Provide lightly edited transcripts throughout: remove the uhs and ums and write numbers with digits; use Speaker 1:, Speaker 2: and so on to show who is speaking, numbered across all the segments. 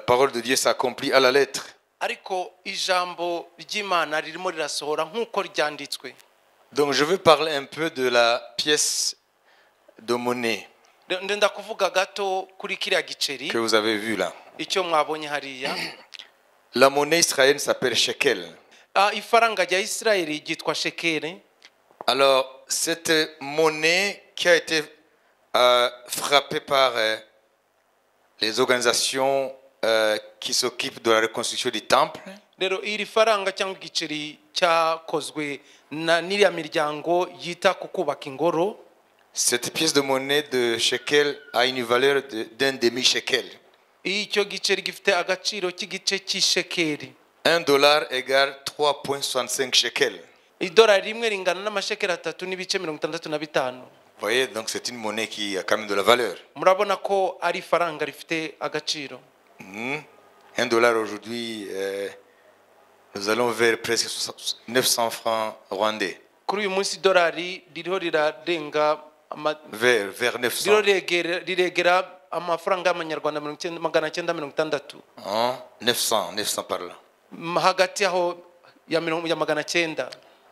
Speaker 1: parole de Dieu s'accomplit à la lettre.
Speaker 2: ariko ijambo ry'Imana ririmo rirasohora nk'uko ryanditswe.
Speaker 1: Donc je veux parler un peu de la pièce de monnaie
Speaker 2: Ndenda kuvuga gato kuri kiriya giceri
Speaker 1: que vous avez vu là.
Speaker 2: icyo mwabonye hariya.
Speaker 1: La monnaie israélienne s'appelle shekel.
Speaker 2: Ifaranga rya Isirayeli ryitwa shekeli.
Speaker 1: Alors cette monnaie qui a été frappée par les organisations qui s'occupent de la reconstruction du temple.
Speaker 2: Rero iri faranga cyangwa igiceri cyakozwe na n'iriya miryango yita ku kubaka ingoro.
Speaker 1: Cette pièce de monnaie de shekel a une valeur d'un demi-shekel.
Speaker 2: Icyo giceri gifite agaciro cy'igice cy'ishekeli.
Speaker 1: $1 égale 3,65 shekels.
Speaker 2: Idolari rimwe ringana n'amashekeli 3.65.
Speaker 1: Vous voyez, donc c'est une monnaie qui a quand même de la valeur.
Speaker 2: Murabona ko ari faranga rifite agaciro.
Speaker 1: $1 aujourd'hui, nous allons vers presque 900 francs rwandais.
Speaker 2: Kuri uyu munsi idolari ririho rirarenga
Speaker 1: vers 900.
Speaker 2: riregera amafaranga y'amanyarwanda 960.
Speaker 1: 900 par là.
Speaker 2: Hagati aho ya 900.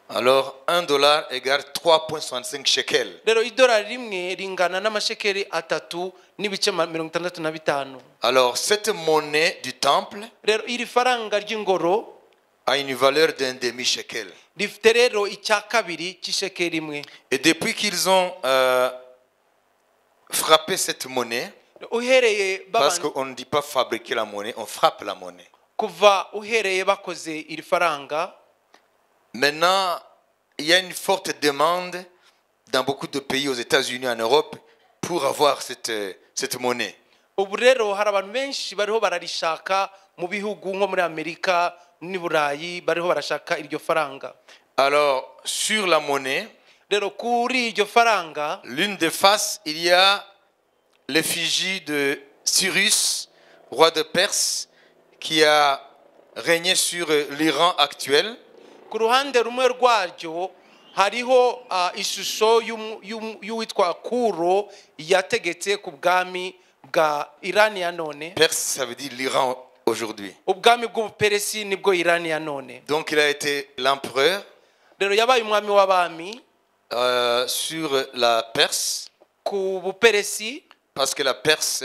Speaker 1: Alors $1 égale 3,65 shekels.
Speaker 2: Rero idolari rimwe ringana n'amashekeli 3.65.
Speaker 1: Alors cette monnaie du temple
Speaker 2: Rero iri faranga ry'ingoro
Speaker 1: a une valeur d'un demi-shekel.
Speaker 2: rifite rero icya kabiri cy'ishekeli imwe.
Speaker 1: Et depuis qu'ils ont frappé cette monnaie, parce qu'on ne dit pas fabriquer la monnaie, on frappe la monnaie.
Speaker 2: Kuva uhereye bakoze iri faranga.
Speaker 1: Maintenant, il y a une forte demande dans beaucoup de pays aux États-Unis, en Europe, pour avoir cette monnaie.
Speaker 2: Ubu rero hari abantu benshi bariho bararishaka mu bihugu nko muri Amerika n'i Burayi bariho barashaka iryo faranga.
Speaker 1: Alors, sur la monnaie,
Speaker 2: Rero kuri iryo faranga,
Speaker 1: l'une des faces, il y a l'effigie de Cyrus, roi de Perse, qui a régné sur l'Iran actuel.
Speaker 2: ku ruhande rumwe rwaryo hariho ishusho y'uwitwa Kuro yategetse ku bwami bwa Iran ya none.
Speaker 1: Perse, ça veut dire l'Iran aujourd'hui.
Speaker 2: Ubwami bw'Ubuperesi nibwo Iran ya none.
Speaker 1: Donc il a été l'empereur
Speaker 2: Rero yabaye umwami w'abami
Speaker 1: sur la Perse,
Speaker 2: ku Buperesi,
Speaker 1: parce que la Perse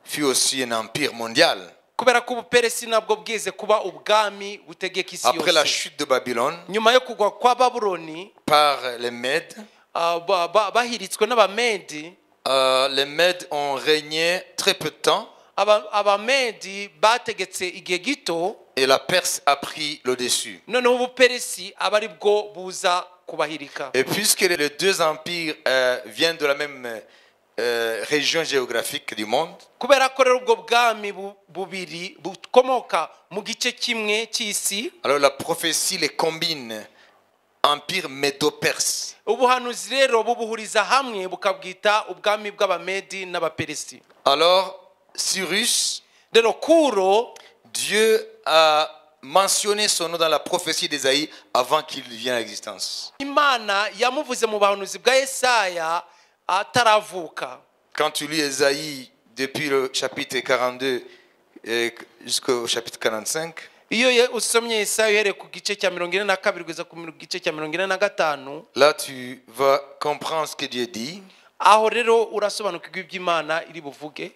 Speaker 1: fut aussi un empire mondial.
Speaker 2: kubera ko Ubuperesi nabwo bwize kuba ubwami butegeka isi yose.
Speaker 1: Après la chute de Babylone,
Speaker 2: nyuma yo kugwa kwa Babuloni
Speaker 1: par les Mèdes,
Speaker 2: bahiritswe n'Abamedi,
Speaker 1: les Mèdes ont régné très peu de temps.
Speaker 2: Abamedi bategetse igihe gito,
Speaker 1: Et la Perse a pris le dessus.
Speaker 2: noneho Ubuperesi aba ari bwo buza kubahirika.
Speaker 1: Et puisque les deux empires viennent de la même région géographique du monde,
Speaker 2: Kubera ko rero ubwo bwami bubiri bukomoka mu gice kimwe cy'isi,
Speaker 1: alors la prophétie les combine. Empire médo-perse.
Speaker 2: ubuhanuzi rero bubuhuriza hamwe bukabwita ubwami bw'Abamedi n'Abaperesi.
Speaker 1: Alors Cyrus,
Speaker 2: Rero Kuro,
Speaker 1: Dieu a mentionné son nom dans la prophétie d'Ésaïe avant qu'il vienne à l'existence.
Speaker 2: Imana yamuvuze mu bahanuzi bwa Yesaya ataravuka.
Speaker 1: Quand tu lis Ésaïe depuis le chapitre 42 jusqu'au chapitre 45,
Speaker 2: Iyo usomye Yesaya uhereye ku gice cya 42 kugeza ku gice cya 45,
Speaker 1: là tu vas comprendre ce que Dieu dit.
Speaker 2: aho rero urasobanukirwa iby'Imana iri buvuge.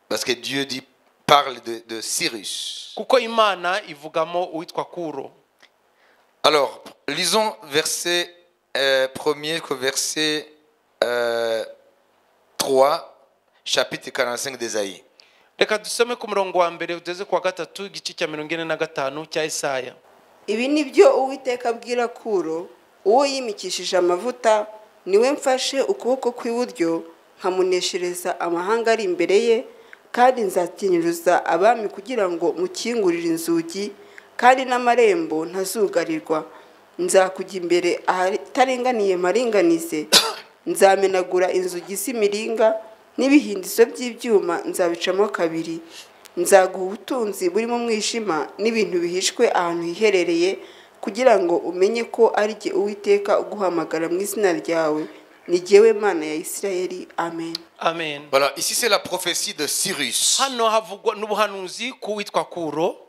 Speaker 1: Parce que Dieu dit, parle de Cyrus.
Speaker 2: Kuko Imana ivugamo uwitwa Kuro.
Speaker 1: Alors, lisons verset premier que verset 3, chapitre 45 d'Ésaïe.
Speaker 2: Reka dusome ku murongo wa mbere ugeze ku wa gatatu igice cya 45 cya Yesaya.
Speaker 3: Ibi ni byo Uwiteka abwira Kuro, uwo yimikishije amavuta, niwe mfashe ukuboko kw'iburyo nkamuneshereza amahanga ari imbere ye, kandi nzatinyuruza abami kugira ngo mukingurire inzugi, kandi n'amarembo ntazugarirwa. Nzakujya imbere ahataringaniye maringanize, nzamenagura inzugi z'imiringa n'ibihindizo by'ibyuma nzabicamo kabiri. Nzaguha ubutunzi burimo umwijima n'ibintu bihishwe ahantu hiherereye, kugira ngo umenye ko ari jye Uwiteka uguhamagara mu izina ryawe, ni jyewe Mana ya Isirayeli. Amen.
Speaker 2: Amen.
Speaker 1: Voilà, ici c'est la prophétie de Cyrus.
Speaker 2: Hano havugwa n'ubuhanuzi ku witwa Kuro.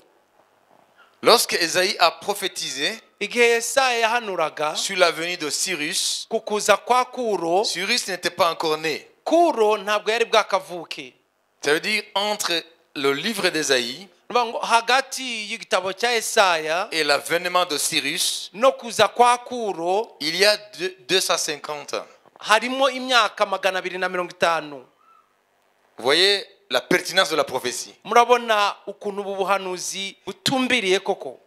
Speaker 1: Lorsque Ésaïe a prophétisé
Speaker 2: Igihe Yesaya yahanuraga
Speaker 1: sur la venue de Cyrus,
Speaker 2: ku kuza kwa Kuro,
Speaker 1: Cyrus n'était pas encore né.
Speaker 2: Kuro ntabwo yari bwakavuke.
Speaker 1: Ça veut dire entre le livre d'Ésaïe
Speaker 2: Hagati y'igitabo cya Yesaya
Speaker 1: et l'avènement de Cyrus,
Speaker 2: no kuza kwa Kuro
Speaker 1: il y a 250 ans.
Speaker 2: harimo imyaka 250.
Speaker 1: Vous voyez la pertinence de la prophétie.
Speaker 2: Murabona ukuntu ubu buhanuzi butumbiriye koko.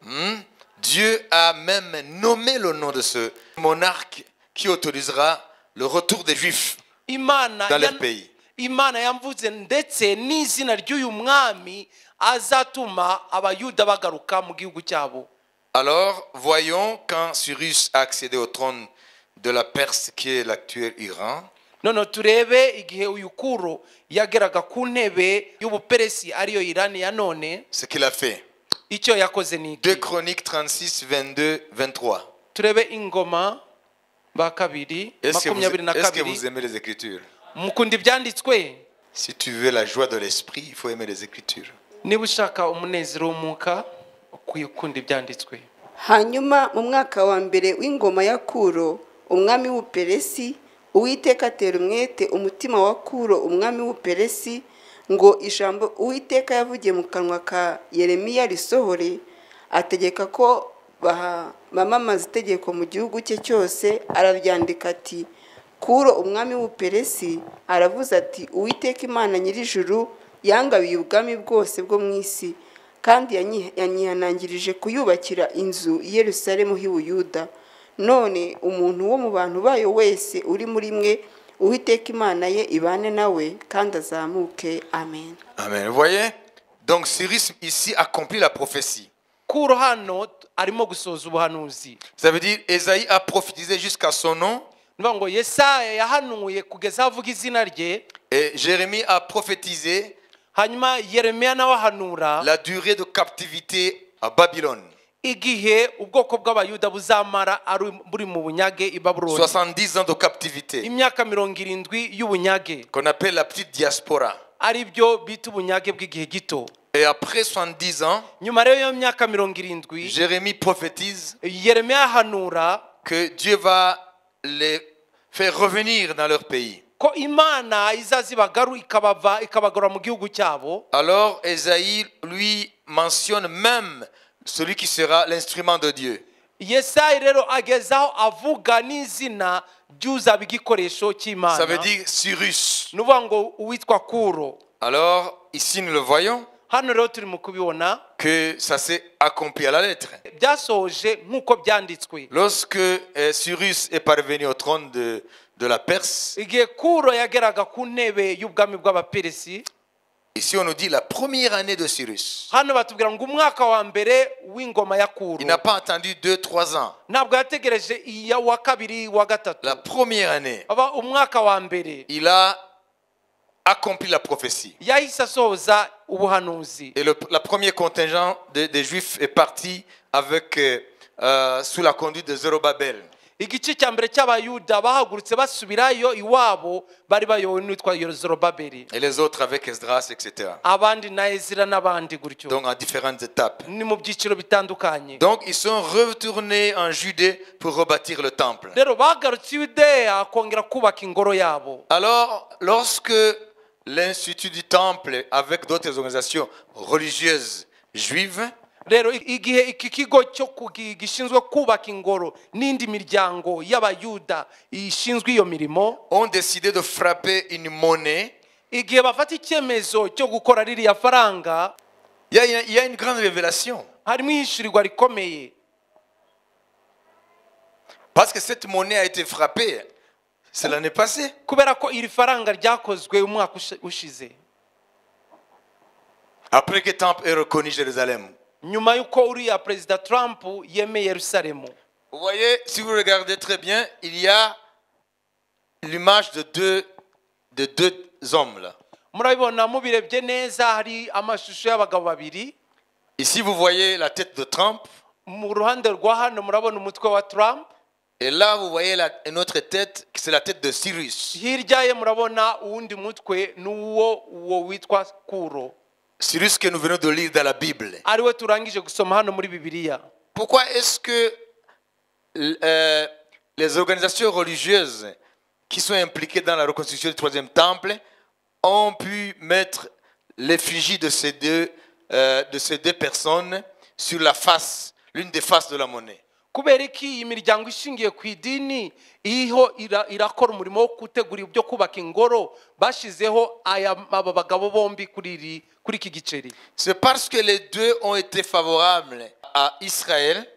Speaker 1: Dieu a même nommé le nom de ce monarque qui autorisera le retour des Juifs dans leur pays.
Speaker 2: Imana yamvuze ndetse n'izina ry'uyu mwami azatuma abayuda bagaruka mu gihugu cyabo.
Speaker 1: Alors, voyons quand Cyrus a accédé au trône de la Perse qui est l'actuel Iran.
Speaker 2: Nono turebe igihe uyu Kuro yageraga ku ntebe y'ubuperesi ariyo Irani ya none.
Speaker 1: Ce qu'il a fait.
Speaker 2: Icyo yakoze ni
Speaker 1: 2 Chroniques 36, 22, 23.
Speaker 2: Turebe Ingoma ba kabiri
Speaker 1: Est-ce que
Speaker 2: 22.
Speaker 1: vous aimez les Écritures?
Speaker 2: Mukunda ibyanditswe?
Speaker 1: Si tu veux la joie de l'esprit, il faut aimer les Écritures.
Speaker 2: Niba ushaka umunezero w'umwuka ukwiye gukunda ibyanditswe.
Speaker 3: Hanyuma mu mwaka wa mbere w'ingoma ya Kuro umwami w'Uperesi, Uwiteka atera umwete umutima wa Kuro umwami w'Uperesi ngo ijambo Uwiteka yavugiye mu kanwa ka Yeremiya risohore, ategeka ko bamamaza itegeko mu gihugu cye cyose. Araryandika ati, Kuro umwami w'Uperesi aravuze ati, Uwiteka Imana nyir'ijuru yangabiye ubwami bwose bwo mu isi, kandi yanyihanangirije kuyubakira inzu i Yerusalemu h'i Buyuda. None umuntu wo mu bantu bayo wese uri muri mwe, Uwiteka Imana ye ibane nawe kandi azamuke. Amen.
Speaker 1: Amen. Vous voyez? Donc Cyrus ici accomplit la prophétie.
Speaker 2: Kuro hano arimo gusoza ubuhanuzi.
Speaker 1: Ça veut dire Ésaïe a prophétisé jusqu'à son nom.
Speaker 2: Ngo Yesaya yahanuye kugeza avuga izina rye.
Speaker 1: Et Jérémie a prophétisé
Speaker 2: hanyuma Yeremiya nawe ahanura
Speaker 1: la durée de captivité à Babylone.
Speaker 2: Igihe ubwoko bw'abayuda buzamara buri mu bunyage i Babuloni.
Speaker 1: 70 ans de captivité.
Speaker 2: Imyaka 70 y'ubunyage.
Speaker 1: Qu'on appelle la petite diaspora.
Speaker 2: Ari byo bita ubunyage bw'igihe gito.
Speaker 1: Et après 70 ans,
Speaker 2: nyuma rero y'imyaka 70,
Speaker 1: Jérémie prophétise
Speaker 2: Yeremiya ahanura
Speaker 1: que Dieu va les faire revenir dans leur pays.
Speaker 2: Ko Imana izazibagaru ikabagora mu gihugu cyabo.
Speaker 1: Alors Ésaïe lui mentionne même celui qui sera l'instrument de Dieu.
Speaker 2: Yesaya rero agezaho avuga n'izina ry'uzaba igikoresho cy'Imana.
Speaker 1: Ça veut dire Cyrus.
Speaker 2: Nuvuga ngo uwitwa Kuro.
Speaker 1: Alors ici nous le voyons
Speaker 2: hano rero turi mu kubibona
Speaker 1: que ça s'est accompli à la lettre.
Speaker 2: Byasohoje nk'uko byanditswe.
Speaker 1: Lorsque Cyrus est parvenu au trône de la Perse,
Speaker 2: igihe Kuro yageraga ku ntebe y'ubwami bw'Abaperesi,
Speaker 1: ici on nous dit la première année de Cyrus.
Speaker 2: hano batubwira ngo umwaka wa mbere w'ingoma ya Kuro.
Speaker 1: Il n'a pas attendu 2-3 ans.
Speaker 2: Ntabwo yategereje iya wa kabiri wa gatatu.
Speaker 1: La première année,
Speaker 2: aba umwaka wa mbere
Speaker 1: il a accompli la prophétie.
Speaker 2: yahise asohoza ubuhanuzi.
Speaker 1: Et la première contingent des Juifs est parti avec sous la conduite de Zorobabel.
Speaker 2: Igice cya mbere cy'abayuda bahagurutse basubirayo iwabo bari bayobowe n'uwitwa Zorobabeli.
Speaker 1: Et les autres avec Esdras, etc.
Speaker 2: Abandi na Ezira n'abandi gutyo.
Speaker 1: Donc en différentes étapes.
Speaker 2: Ni mu byiciro bitandukanye.
Speaker 1: Donc ils sont retournés en Judée pour rebâtir le temple.
Speaker 2: Rero bagarutse Yudeya kongera kubaka ingoro yabo.
Speaker 1: Alors lorsque l'Institut du Temple avec d'autres organisations religieuses juives
Speaker 2: rero igihe iki kigo cyo gishinzwe kubaka ingoro n'indi miryango y'abayuda ishinzwe iyo mirimo
Speaker 1: ont décidé de frapper une monnaie,
Speaker 2: igihe bafata icyemezo cyo gukora ririya faranga,
Speaker 1: il y a une grande révélation.
Speaker 2: harimo ihishurirwa rikomeye.
Speaker 1: Parce que cette monnaie a été frappée, c'est l'année passée.
Speaker 2: Kubera ko iri faranga ryakozwe umwaka ushize.
Speaker 1: Après que Trump ait reconnu Jérusalem.
Speaker 2: Nyuma yuko uriya Perezida Trump yemeye Yerusalemu.
Speaker 1: Vous voyez, si vous regardez très bien, il y a l'image de deux hommes là.
Speaker 2: Murabibona mubirebye neza hari amashusho y'abagabo babiri.
Speaker 1: Ici vous voyez la tête de Trump.
Speaker 2: Mu ruhande rwa hano murabona umutwe wa Trump.
Speaker 1: Et là, vous voyez une autre tête, c'est la tête de Cyrus.
Speaker 2: hirya ye murabona uwundi mutwe uwo witwa Kuro,
Speaker 1: Cyrus que nous venons de lire dans la Bible.
Speaker 2: ariwe turangije gusoma hano muri Bibiliya.
Speaker 1: Pourquoi est-ce que les organisations religieuses qui sont impliquées dans la reconstruction du troisième temple ont pu mettre l'effigie de ces deux personnes sur la face, l'une des faces de la monnaie?
Speaker 2: Kubera iki iyi miryango ishingiye ku idini irakora umurimo wo gutegura ibyo kubaka ingoro bashizeho aba bagabo bombi kuri iki giceri?
Speaker 1: C'est parce que les deux ont été favorables à Israël.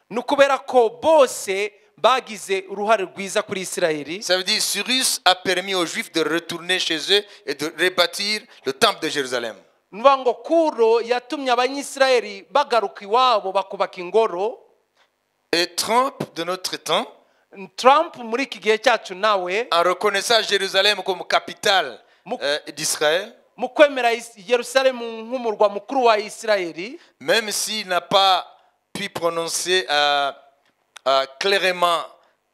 Speaker 2: Nukubera ko bose bagize uruhare rwiza kuri Isirayeli.
Speaker 1: Ça veut dire Cyrus a permis aux Juifs de retourner chez eux et de rebâtir le temple de Jérusalem.
Speaker 2: Nuvuga ngo Kuro yatumye abanyisirayeli bagaruka iwabo bakubaka ingoro.
Speaker 1: Et Trump de notre temps,
Speaker 2: Trump muri iki gihe cyacu nawe,
Speaker 1: en reconnaissant Jérusalem comme capitale d'Israël,
Speaker 2: mu kwemera Yerusalemu nk'umurwa mukuru wa Isirayeli,
Speaker 1: même s'il n'a pas pu prononcer clairement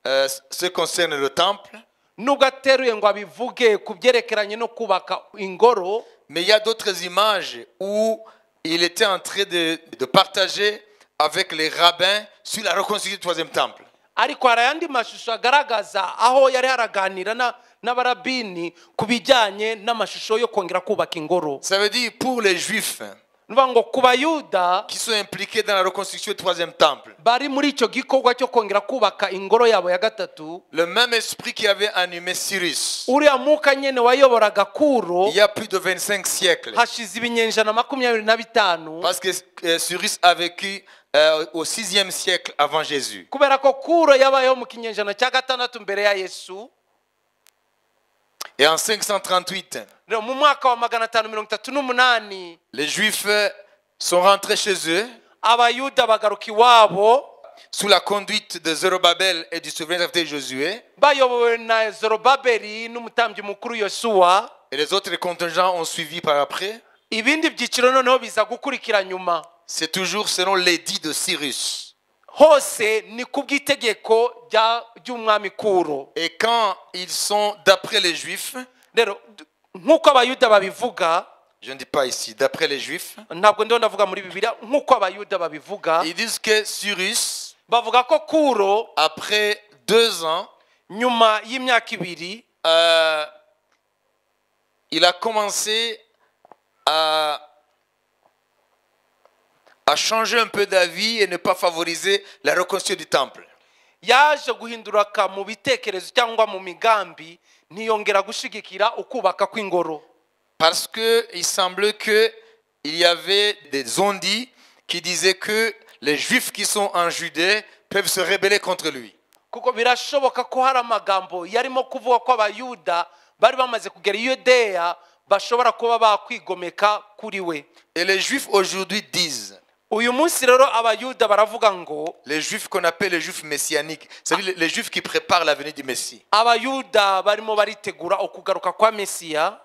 Speaker 1: ce qui concerne le temple,
Speaker 2: nubwo ateruye ngo abivuge ku byerekeranye no kubaka ingoro,
Speaker 1: mais il y a d'autres images où il était en train de partager avec les rabbins sur la reconstruction du troisième temple.
Speaker 2: ariko hari ayandi mashusho agaragaza aho yari haraganira n'abarabini ku bijyanye n'amashusho yo kongera kubaka ingoro.
Speaker 1: Ça veut dire pour les Juifs
Speaker 2: Nuvuga ngo ku Bayuda
Speaker 1: qui sont impliqués dans la reconstruction du troisième temple,
Speaker 2: bari muri icyo gikorwa cyo kongera kubaka ingoro yabo ya gatatu,
Speaker 1: le même esprit qui avait animé Cyrus
Speaker 2: uriya mwuka nyene wayoboraga Kuro
Speaker 1: il y a plus de 25 siècles,
Speaker 2: hashize ibinyenjana 25,
Speaker 1: parce que Cyrus a vécu au 6e siècle avant Jésus.
Speaker 2: kubera ko Kuro yabayeho mu kinyenjana cya gatandatu mbere ya Yesu.
Speaker 1: Et en 538,
Speaker 2: Mu mwaka wa 538
Speaker 1: les Juifs sont rentrés chez eux
Speaker 2: Abayuda bagaruka iwabo
Speaker 1: sous la conduite de Zorobabel et du souverain serviteur Josué.
Speaker 2: bayobowe na Zorobabeli n'umutambyi mukuru Yosuwa.
Speaker 1: Et les autres contingents ont suivi par après.
Speaker 2: Ibindi byiciro noneho biza gukurikira nyuma.
Speaker 1: C'est toujours selon l'édit de Cyrus.
Speaker 2: Hose ni kubw'itegeko ry'umwami Kuro.
Speaker 1: Et quand ils sont d'après les Juifs,
Speaker 2: Rero nk'uko Abayuda babivuga,
Speaker 1: je ne dis pas ici, d'après les Juifs,
Speaker 2: ntabwo ndiho ndavuga muri Bibiliya, nk'uko Abayuda babivuga,
Speaker 1: ils disent que Cyrus,
Speaker 2: bavuga ko Kuro
Speaker 1: après 2 ans,
Speaker 2: nyuma y'imyaka 2
Speaker 1: il a commencé à changer un peu d'avis et ne pas favoriser la reconstruction du temple.
Speaker 2: yaje guhinduraka mu bitekerezo cyangwa mu migambi, ntiyongera gushigikira ukubaka kw'ingoro.
Speaker 1: Parce qu'il semble qu'il y avait des ondits qui disaient que les Juifs qui sont en Judée peuvent se rebeller contre lui.
Speaker 2: Kuko birashoboka ko hari amagambo yarimo kuvuga ko Abayuda bari bamaze kugera i Yudeya bashobora kuba bakwigomeka kuri we.
Speaker 1: Et les Juifs aujourd'hui disent,
Speaker 2: Uyu munsi rero Abayuda baravuga ngo,
Speaker 1: les Juifs qu'on appelle les Juifs messianiques, c'est-à-dire les Juifs qui préparent la venue du Messie.
Speaker 2: Abayuda barimo baritegura ukugaruka kwa Mesiya.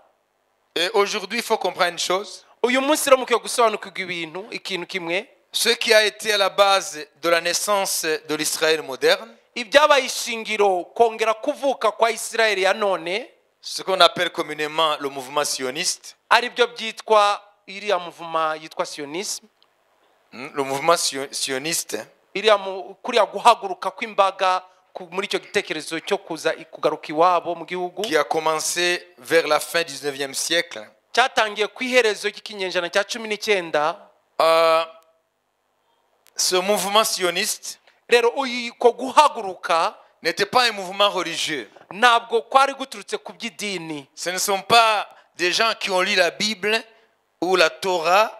Speaker 1: Et aujourd'hui, il faut comprendre une chose.
Speaker 2: Uyu munsi rero mukiye gusobanukirwa ikintu kimwe,
Speaker 1: Ce qui a été à la base de la naissance de l'Israël moderne,
Speaker 2: ibyabaye ishingiro kongera kuvuka kwa Isirayeli ya none,
Speaker 1: ce qu'on appelle communément le mouvement sioniste,
Speaker 2: ari byo byitwa iriya muvuma yitwa sionisme,
Speaker 1: le mouvement sioniste,
Speaker 2: iriya kuriya guhaguruka kw'imbaga muri icyo gitekerezo cyo kuza kugaruka iwabo mu gihugu,
Speaker 1: qui a commencé vers la fin du 19e siècle,
Speaker 2: cyatangiye ku iherezo ry'ikinyenjana cya 19.
Speaker 1: ce mouvement sioniste
Speaker 2: Rero ko guhaguruka
Speaker 1: n'était pas un mouvement religieux.
Speaker 2: ntabwo kwari guturutse ku by'idini.
Speaker 1: Ce ne sont pas des gens qui ont lu la Bible ou la Torah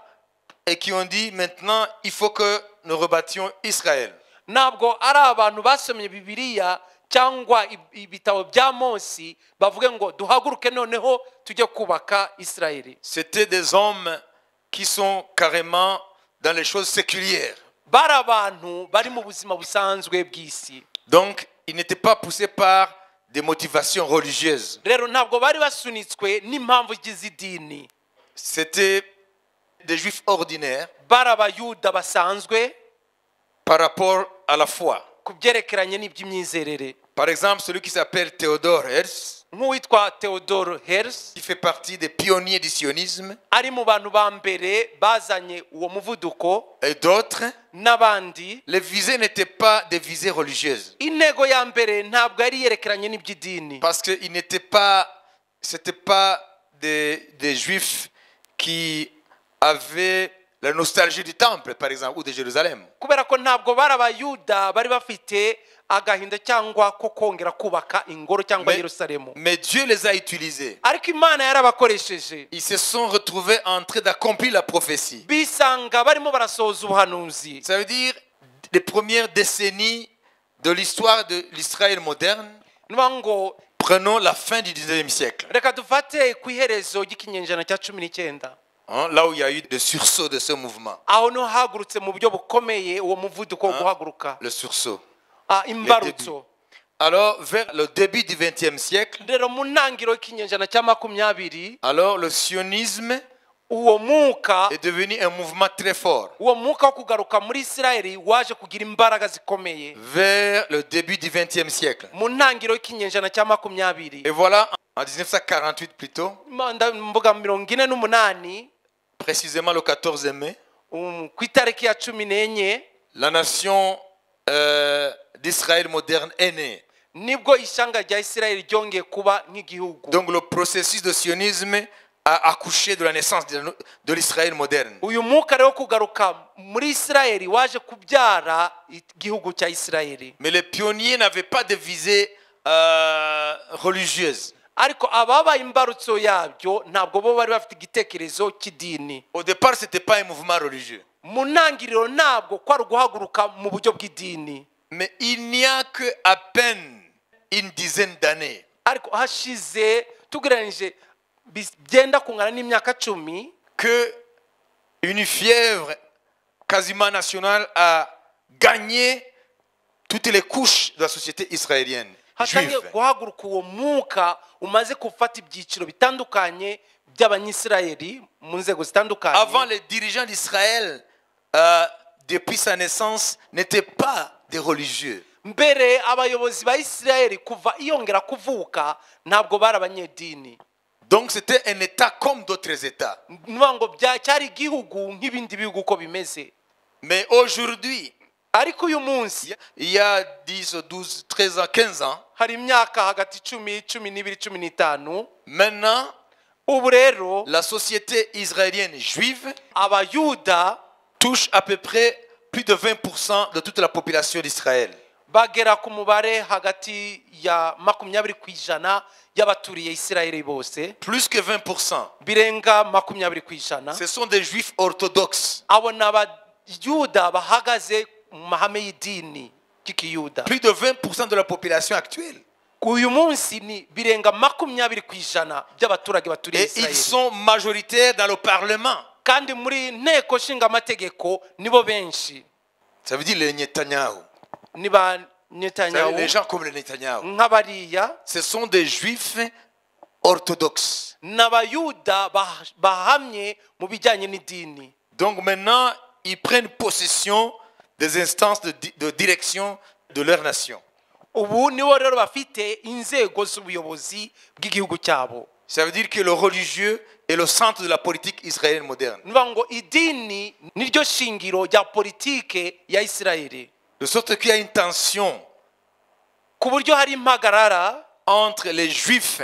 Speaker 1: et qui ont dit maintenant il faut que nous rebâtions Israël.
Speaker 2: Ntabwo ari abantu basomye Bibiliya cyangwa ibitabo bya Mose bavuge ngo duhaguruke noneho tujye kubaka Isirayeli.
Speaker 1: C'était des hommes qui sont carrément dans les choses séculières.
Speaker 2: Bari abantu bari mu buzima busanzwe bw'isi.
Speaker 1: Donc, ils n'étaient pas poussés par des motivations religieuses.
Speaker 2: Rero ntabwo bari basunitswe n'impamvu z'idini.
Speaker 1: C'était des Juifs ordinaires
Speaker 2: Bari Abayuda basanzwe
Speaker 1: par rapport à la foi.
Speaker 2: ku byerekeranye n'iby'imyizerere.
Speaker 1: Par exemple, celui qui s'appelle Theodor Herzl,
Speaker 2: Nk'uwitwa Theodor Herzl
Speaker 1: qui fait partie des pionniers du sionisme,
Speaker 2: ari mu bantu ba mbere bazanye uwo muvuduko,
Speaker 1: et d'autres,
Speaker 2: n'abandi.
Speaker 1: les visées n'étaient pas des visées religieuses.
Speaker 2: Intego ya mbere ntabwo yari yerekeranye n'iby'idini,
Speaker 1: Parce que c'était pas des juifs qui avaient la nostalgie du temple, par exemple, ou de Jérusalem.
Speaker 2: kubera ko ntabwo bari abayuda bari bafite agahinda cyangwa ko kongera kubaka ingoro cyangwa Yerusalemu.
Speaker 1: Mais Dieu les a utilisés.
Speaker 2: Ariko Imana yarabakoresheje,
Speaker 1: Ils se sont retrouvés en train d'accomplir la prophétie.
Speaker 2: bisanga barimo barasohoza ubuhanuzi.
Speaker 1: Ça veut dire les premières décennies de l'histoire de l'Israël moderne.
Speaker 2: Niba ngo
Speaker 1: Prenons la fin du 19e siècle,
Speaker 2: reka dufate ku iherezo ry'ikinyejana cya 19,
Speaker 1: là où il y a eu des sursauts de ce mouvement.
Speaker 2: aho no hagurutse mu buryo bukomeye uwo muvuduko wo guhaguruka,
Speaker 1: Le sursaut.
Speaker 2: imbarutso.
Speaker 1: Alors, vers le début du 20e siècle,
Speaker 2: Rero mu ntangiriro y'ikinyejana cya 20,
Speaker 1: alors le sionisme
Speaker 2: uwo mwuka
Speaker 1: est devenu un mouvement très fort.
Speaker 2: uwo mwuka wo kugaruka muri Isirayeli waje kugira imbaraga zikomeye
Speaker 1: Vers le début du 20e siècle.
Speaker 2: mu ntangiriro y'ikinyejana cya 20.
Speaker 1: Et voilà, en 1948 plutôt,
Speaker 2: mbuga 48,
Speaker 1: précisément le 14 mai,
Speaker 2: ku itariki ya 14,
Speaker 1: la nation d'Israël moderne est née.
Speaker 2: nibwo ishyanga rya Isirayeli ryongeye kuba nk'igihugu.
Speaker 1: Donc le processus de sionisme a accouché de la naissance de l'Israël moderne.
Speaker 2: Uyu mwuka rero kugaruka muri Isirayeli waje kubyara igihugu cya Isirayeli.
Speaker 1: Mais les pionniers n'avaient pas de visée religieuse.
Speaker 2: Ariko ababaye imbarutso yabyo ntabwo bo bari bafite igitekerezo cy'idini.
Speaker 1: Au départ, ce n'était pas un mouvement religieux.
Speaker 2: Mu ntangiriro ntabwo kwari guhaguruka mu buryo bw'idini.
Speaker 1: Mais il n'y a que à peine une dizaine d'années
Speaker 2: Ariko hashize tugereranyije byenda kungana n'imyaka 10
Speaker 1: que une fièvre quasiment nationale a gagné toutes les couches de la société israélienne
Speaker 2: hatangiye
Speaker 1: juive.
Speaker 2: guhaguruka uwo mwuka umaze gufata ibyiciro bitandukanye by'abanyisirayeli mu nzego zitandukanye.
Speaker 1: Avant, les dirigeants d'Israël, depuis sa naissance, n'étaient pas des religieux.
Speaker 2: Mbere abayobozi ba Isirayeli kuva iyongera kuvuka ntabwo bari abanyedini.
Speaker 1: Donc c'était un État comme d'autres États.
Speaker 2: Niba ngo cyari igihugu nk'ibindi bihugu uko bimeze.
Speaker 1: Mais aujourd'hui,
Speaker 2: Ariko uyu munsi
Speaker 1: il y a 10, 12, 13 ans, 15 ans,
Speaker 2: hari imyaka hagati 10, 12, 15.
Speaker 1: maintenant,
Speaker 2: Ubu rero
Speaker 1: la société israélienne juive
Speaker 2: abayuda
Speaker 1: touche à peu près plus de 20% de toute la population d'Israël.
Speaker 2: bagera ku mubare hagati ya 20% y'abaturiye Isirayeli bose.
Speaker 1: Plus que 20%.
Speaker 2: Birenga 20%.
Speaker 1: Ce sont des juifs orthodoxes.
Speaker 2: Abo n'abayuda bahagaze mu mahame y'idini y'ikiyuda.
Speaker 1: Plus de 20% de la population actuelle.
Speaker 2: Uyu munsi ni birenga 20% by'abaturage baturiye
Speaker 1: Et ils
Speaker 2: Isirayeli.
Speaker 1: sont majoritaires dans le Parlement.
Speaker 2: Kandi muri nteko nshinga amategeko nibo benshi.
Speaker 1: Ça veut dire les Netanyahu.
Speaker 2: Niba
Speaker 1: Les
Speaker 2: Netanyahu
Speaker 1: gens comme les Netanyahu.
Speaker 2: nk'abariya
Speaker 1: Ce sont des juifs orthodoxes.
Speaker 2: n'abayuda bahamye mu bijyanye n'idini.
Speaker 1: Donc maintenant, ils prennent possession des instances de direction de leur nation.
Speaker 2: Ubu nibo rero bafite inzego z'ubuyobozi bw'igihugu cyabo.
Speaker 1: Ça veut dire que le religieux est le centre de la politique israélienne moderne.
Speaker 2: Niba ngo idini niryo shingiro rya politike ya Isirayeli.
Speaker 1: De sorte qu'il y a une tension
Speaker 2: Ku buryo hari impagarara
Speaker 1: entre les juifs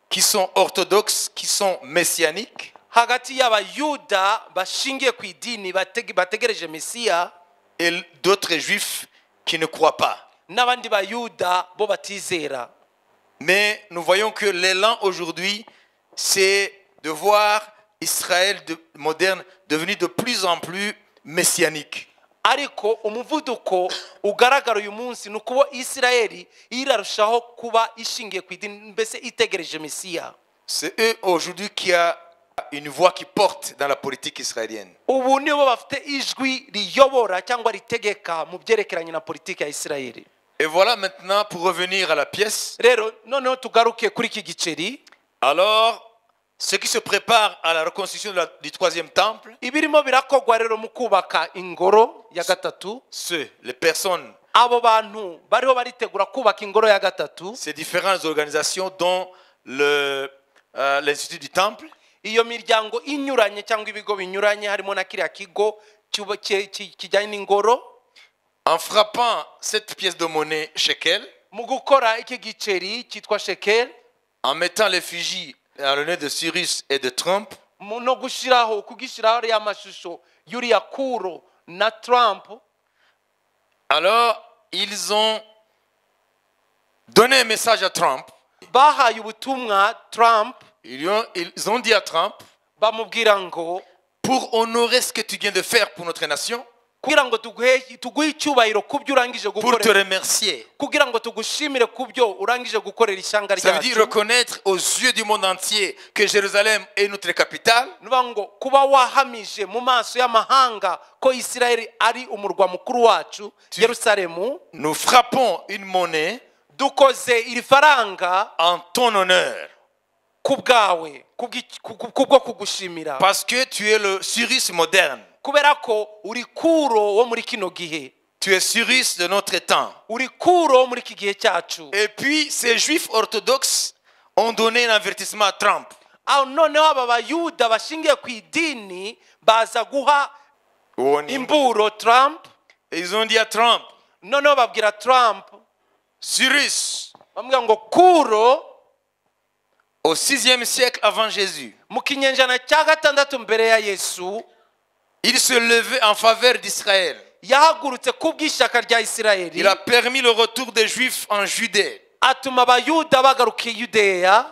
Speaker 1: qui sont orthodoxes, qui sont messianiques,
Speaker 2: hagati y'abayuda bashingiye ku idini bategereje Mesiya
Speaker 1: et d'autres juifs qui ne croient pas.
Speaker 2: n'abandi bayuda bo batizera.
Speaker 1: Mais nous voyons que l'élan aujourd'hui, c'est de voir Israël moderne devenu de plus en plus messianique.
Speaker 2: Ariko umuvuduko ugaragara uyu munsi nuko Isirayeli irarushaho kuba ishingiye ku idini mbese itegereje Mesiya.
Speaker 1: C'est eux aujourd'hui qui a une voix qui porte dans la politique israélienne.
Speaker 2: Ubu nibo bafite ijwi riyobora cyangwa ritegeka mu byerekeranye na politiki ya Isirayeli.
Speaker 1: Et voilà maintenant, pour revenir à la pièce,
Speaker 2: Rero noneho tugaruke kuri iki giceri.
Speaker 1: alors ceux qui se préparent à la reconstruction du troisième temple,
Speaker 2: Ibirimo birakogwa rero mu kubaka ingoro ya gatatu.
Speaker 1: les personnes
Speaker 2: abo bantu bariho baritegura kubaka ingoro ya gatatu.
Speaker 1: Ces différentes organisations dont l'Institut du Temple,
Speaker 2: Iyo miryango inyuranye cyangwa ibigo binyuranye harimo na kiriya kigo kijyanye n'ingoro.
Speaker 1: en frappant cette pièce de monnaie shekel,
Speaker 2: Mu gukora iki giceri cyitwa shekel,
Speaker 1: en mettant l'effigie à l'honneur de Cyrus et de Trump,
Speaker 2: no kugishyiraho ariya mashusho y'uriya Kuro na Trump,
Speaker 1: alors ils ont donné un message à Trump.
Speaker 2: bahaye ubutumwa Trump,
Speaker 1: Ils ont dit à Trump,
Speaker 2: bamubwira ngo
Speaker 1: pour honorer ce que tu viens de faire pour notre nation,
Speaker 2: kugira ngo tuguhe icyubahiro ku byo urangije
Speaker 1: pour te
Speaker 2: gukorera,
Speaker 1: remercier.
Speaker 2: kugira ngo tugushimire ku byo urangije gukorera ishyanga
Speaker 1: Ça veut dire
Speaker 2: ryacu.
Speaker 1: reconnaître aux yeux du monde entier que Jérusalem est notre capitale.
Speaker 2: Nuvuga ngo kuba wahamije mu maso y'amahanga ko Isirayeli ari umurwa mukuru wacu Yerusalemu,
Speaker 1: Nous frappons une monnaie
Speaker 2: dukoze iri faranga
Speaker 1: en ton honneur.
Speaker 2: ku bwawe, kubwo kugushimira,
Speaker 1: Parce que tu es le Cyrus moderne.
Speaker 2: kubera ko uri Kuro wo muri kino gihe,
Speaker 1: Tu es Cyrus de notre temps.
Speaker 2: uri Kuro wo muri iki gihe cyacu.
Speaker 1: Et puis, ces juifs orthodoxes ont donné un avertissement à Trump.
Speaker 2: Aho noneho aba bayuda bashingiye ku idini baza guha imburo Trump.
Speaker 1: Et ils ont dit à Trump,
Speaker 2: Noneho babwira Trump,
Speaker 1: Cyrus,
Speaker 2: bamubwira ngo Kuro
Speaker 1: au 6e siècle avant Jésus,
Speaker 2: mu kinyejana cya gatandatu mbere ya Yesu,
Speaker 1: il se levait en faveur d'Israël.
Speaker 2: yahagurutse ku bw'ishyaka rya Isirayeli,
Speaker 1: Il a permis le retour des Juifs en Judée
Speaker 2: atuma abayuda bagaruka i Yudeya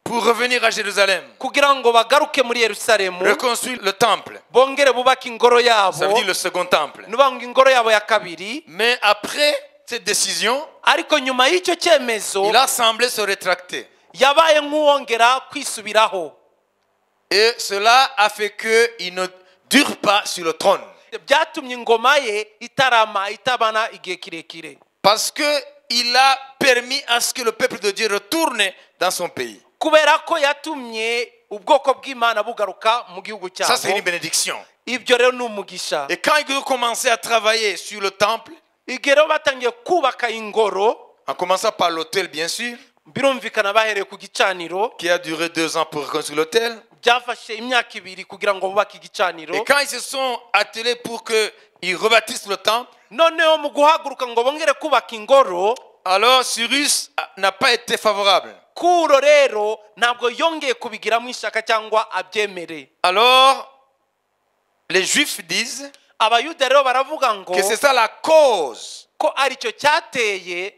Speaker 1: pour revenir à Jérusalem,
Speaker 2: kugira ngo bagaruke muri Yerusalemu,
Speaker 1: reconstruire le temple.
Speaker 2: bongere bubake ingoro
Speaker 1: Ça veut
Speaker 2: yabo,
Speaker 1: dire le second temple.
Speaker 2: nuvuga ngo ingoro yabo ya kabiri.
Speaker 1: Mais après cette décision,
Speaker 2: Ariko nyuma y'icyo cyemezo
Speaker 1: il a semblé se rétracter.
Speaker 2: yabaye nk'uwongera kwisubiraho.
Speaker 1: Et cela a fait qu'il ne dure pas sur le trône.
Speaker 2: Byatumye ingoma ye itabana igihe kirekire,
Speaker 1: Parce qu'il a permis à ce que le peuple de Dieu retourne dans son pays.
Speaker 2: kubera ko yatumye ubwoko bw'Imana bugaruka mu gihugu
Speaker 1: Ça, c'est une
Speaker 2: cyabo.
Speaker 1: bénédiction.
Speaker 2: Ibyo rero ni umugisha.
Speaker 1: Et quand ils ont commencé à travailler sur le temple,
Speaker 2: Igihe rero batangiye kubaka ingoro,
Speaker 1: en commençant par l'autel, bien sûr,
Speaker 2: birumvikana bahereye ku gicaniro,
Speaker 1: qui a duré 2 ans pour reconstruire l'autel.
Speaker 2: byafashe imyaka 2 kugira ngo bubake igicaniro.
Speaker 1: Et quand ils se sont attelés pour qu'ils rebâtissent le temple,
Speaker 2: Noneho mu guhaguruka ngo bongere kubaka ingoro,
Speaker 1: alors Cyrus n'a pas été favorable.
Speaker 2: Kuro rero ntabwo yongeye kubigiramo ishyaka cyangwa abyemere.
Speaker 1: Alors, les Juifs disent
Speaker 2: Abayuda rero baravuga ngo
Speaker 1: que c'est ça la cause
Speaker 2: ko aricyo cyateye,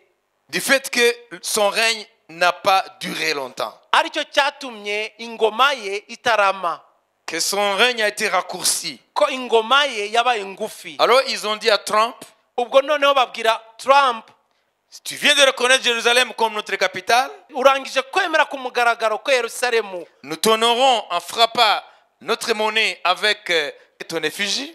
Speaker 1: du fait que son règne n'a pas duré longtemps.
Speaker 2: aricyo cyatumye ingoma ye itarama,
Speaker 1: Que son règne a été raccourci.
Speaker 2: ko ingoma ye yabaye ngufi.
Speaker 1: Alors, ils ont dit à Trump,
Speaker 2: Ubwo noneho babwira Trump,
Speaker 1: tu viens de reconnaître Jérusalem comme notre capitale,
Speaker 2: urangije kwemera ku mugaragaro ko Yerusalemu
Speaker 1: nous t'honorons en frappant notre monnaie avec ton effigie.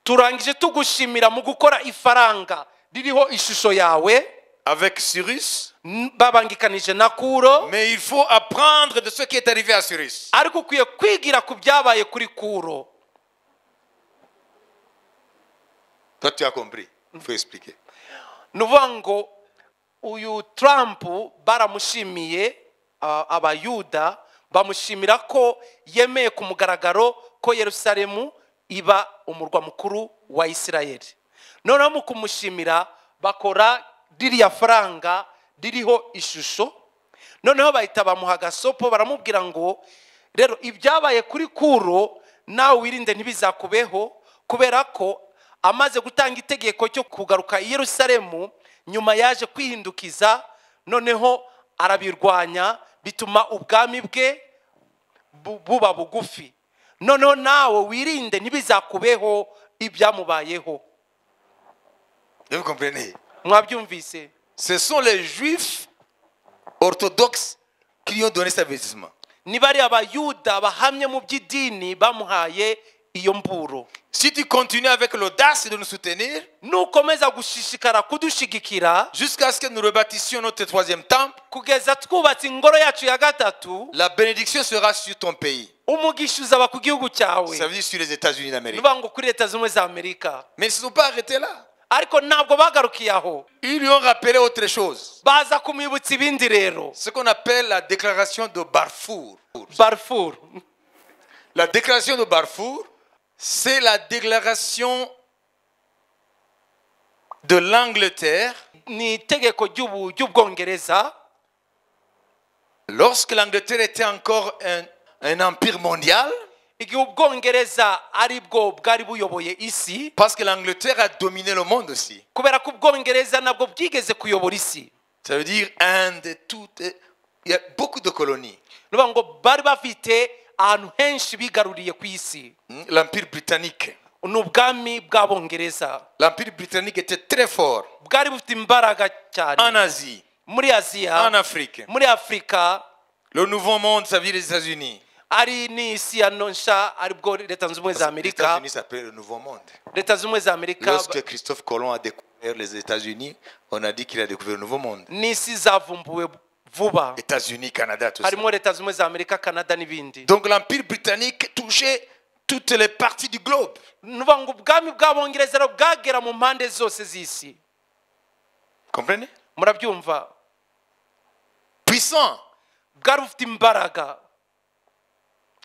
Speaker 2: turangije tugushimira mu gukora ifaranga ririho ishusho yawe,
Speaker 1: Avec Cyrus,
Speaker 2: babangikanije na Kuro,
Speaker 1: mais il faut apprendre de ce qui est arrivé à Cyrus.
Speaker 2: ariko ukwiye kwigira ku byabaye kuri Kuro.
Speaker 1: Toi, tu as compris. Il faut expliquer.
Speaker 2: Nuvuga ngo uyu Trump baramushimiye, abayuda bamushimira ko yemeye ku mugaragaro ko Yerusalemu iba umurwa mukuru wa Isirayeli. Noneho mu kumushimira bakora ririya faranga ririho ishusho, noneho bahita bamuha agasopo, baramubwira ngo rero ibyabaye kuri Kuro nawe wirinde ntibizakubeho, kubera ko amaze gutanga itegeko cyo kugaruka i Yerusalemu, nyuma yaje kwihindukiza, noneho arabirwanya, bituma ubwami bwe buba bugufi. Noneho nawe wirinde ntibizakubeho ibyamubayeho.
Speaker 1: Vous comprenez?
Speaker 2: Mwabyumvise?
Speaker 1: Ce sont les Juifs orthodoxes qui lui ont donné cet avertissement.
Speaker 2: Ni bari abayuda bahamye mu by'idini bamuhaye iyo mburo.
Speaker 1: Si tu continues avec l'audace de nous soutenir,
Speaker 2: Nukomeza gushishikara kudushigikira
Speaker 1: jusqu'à ce que nous rebâtissions notre 3e temple,
Speaker 2: kugeza twubatse ingoro yacu ya gatatu,
Speaker 1: la bénédiction sera sur ton pays.
Speaker 2: umugisha uzaba ku gihugu cyawe.
Speaker 1: Ça veut dire sur les États-Unis d'Amérique.
Speaker 2: Nuvuga ngo kuri Leta Zunze Ubumwe za Amerika.
Speaker 1: Mais ils ne se sont pas arrêtés là.
Speaker 2: ariko ntabwo bagarukiye aho.
Speaker 1: Ils lui ont rappelé autre chose.
Speaker 2: Baza kumwibutsa ibindi rero.
Speaker 1: Ce qu'on appelle la déclaration de Balfour.
Speaker 2: Balfour.
Speaker 1: La déclaration de Balfour, c'est la déclaration de l'Angleterre
Speaker 2: Ni itegeko ry'Ubwongereza.
Speaker 1: lorsque l'Angleterre était encore un empire mondial,
Speaker 2: Igihe Ubwongereza ari bwo bwari buyoboye isi.
Speaker 1: parce que l'Angleterre a dominé le monde aussi.
Speaker 2: Kubera ko Ubwongereza nabwo bwigeze kuyobora isi.
Speaker 1: Ça veut dire Inde, il y a beaucoup de colonies.
Speaker 2: Nuvuga ngo bari bafite ahantu henshi bigaruriye ku isi.
Speaker 1: L'empire britannique.
Speaker 2: N'ubwami bw'Abongereza.
Speaker 1: L'empire britannique était très fort
Speaker 2: Bwari bufite imbaraga cyane.
Speaker 1: en Asie,
Speaker 2: Muri Aziya.
Speaker 1: en Afrique.
Speaker 2: Muri Afrika.
Speaker 1: Le nouveau monde, ça veut dire les États-Unis.
Speaker 2: Ari ni isi ya nonsha aribwo Leta Zunze Ubumwe za
Speaker 1: Les
Speaker 2: Amerika.
Speaker 1: États-Unis s'appelle le nouveau monde.
Speaker 2: Leta Zunze Ubumwe za Amerika
Speaker 1: Lorsque Christophe Colomb a découvert les États-Unis, on a dit qu'il a découvert le nouveau monde.
Speaker 2: n'isi zavumbuwe vuba.
Speaker 1: États-Unis, Canada, tout ça.
Speaker 2: Harimo Leta Zunze Ubumwe za Amerika, Canada n'ibindi.
Speaker 1: Donc l'empire britannique touchait toutes les parties du globe.
Speaker 2: Nuvuga ngo ubwami bw'Abongereza rero bwagera mu mpande zose z'isi.
Speaker 1: Comprenez?
Speaker 2: Murabyumva?
Speaker 1: Puissant,
Speaker 2: Bwari bufite imbaraga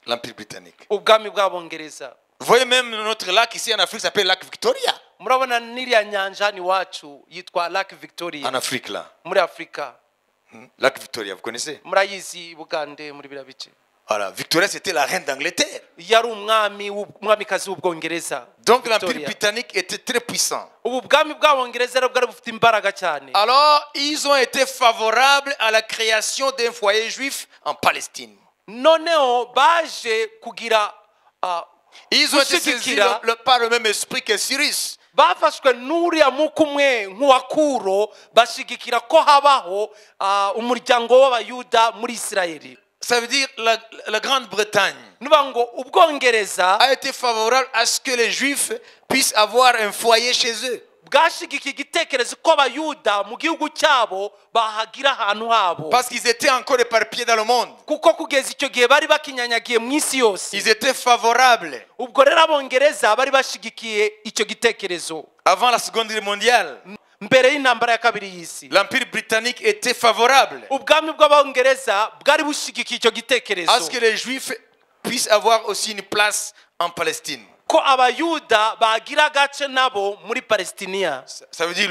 Speaker 1: l'empire britannique.
Speaker 2: ubwami bw'Abongereza.
Speaker 1: Vous voyez même notre lac ici en Afrique s'appelle lac Victoria.
Speaker 2: Murabona n'iriya nyanja hano iwacu yitwa Lake Victoria.
Speaker 1: En Afrique là.
Speaker 2: Muri Afrika.
Speaker 1: Lac Victoria, vous connaissez?
Speaker 2: Murayizi Bugande muri biriya bice.
Speaker 1: Voilà, Victoria c'était la reine d'Angleterre.
Speaker 2: Yari umwamikazi w'Ubwongereza.
Speaker 1: Donc l'empire
Speaker 2: Victoria.
Speaker 1: britannique était très puissant.
Speaker 2: Ubu bwami bw'Abongereza rero bwari bufite imbaraga cyane.
Speaker 1: Alors ils ont été favorables à la création d'un foyer juif en Palestine.
Speaker 2: Noneho baje kugira
Speaker 1: Ils ont été saisis
Speaker 2: gushyigikira
Speaker 1: par le même esprit que Cyrus.
Speaker 2: bafashwe n'uriya muko umwe nk'uwa Kuro bashigikira ko habaho umuryango w'Abayuda muri Isirayeli.
Speaker 1: Ça veut dire la Grande-Bretagne
Speaker 2: Nuvuga ngo Ubwongereza
Speaker 1: a été favorable à ce que les Juifs puissent avoir un foyer chez eux.
Speaker 2: bwashigikiye igitekerezo ko Abayuda mu gihugu cyabo bahagira ahantu habo.
Speaker 1: Parce qu'ils étaient encore éparpillés dans le monde.
Speaker 2: Kuko kugeza icyo gihe bari bakinyanyagiye mu isi yose.
Speaker 1: Ils étaient favorables.
Speaker 2: Ubwo rero Abongereza bari bashigikiye icyo gitekerezo.
Speaker 1: Avant la Seconde Guerre mondiale,
Speaker 2: Mbere y'intambara ya kabiri y'isi.
Speaker 1: l'Empire britannique était favorable
Speaker 2: Ubwami bw'Abongereza bwari bushigikiye icyo
Speaker 1: à ce
Speaker 2: gitekerezo.
Speaker 1: que les Juifs puissent avoir aussi une place en Palestine.
Speaker 2: Ko Abayuda bagira agace nabo muri Palestiniya.
Speaker 1: Ça veut dire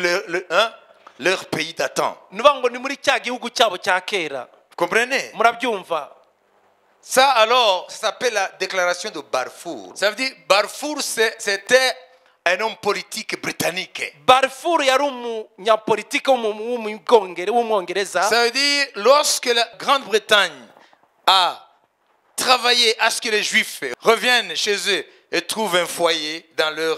Speaker 1: leur pays datant.
Speaker 2: Nuvuga ngo ni muri cya gihugu cyabo cya kera.
Speaker 1: Vous comprenez?
Speaker 2: Murabyumva?
Speaker 1: Ça alors, ça s'appelle la déclaration de Balfour. Ça veut dire Balfour c'était un homme politique britannique.
Speaker 2: Balfour yari umunyapolitike w'umwongereza.
Speaker 1: Ça veut dire lorsque la Grande-Bretagne a travaillé à ce que les Juifs reviennent chez eux et trouvent un foyer dans leur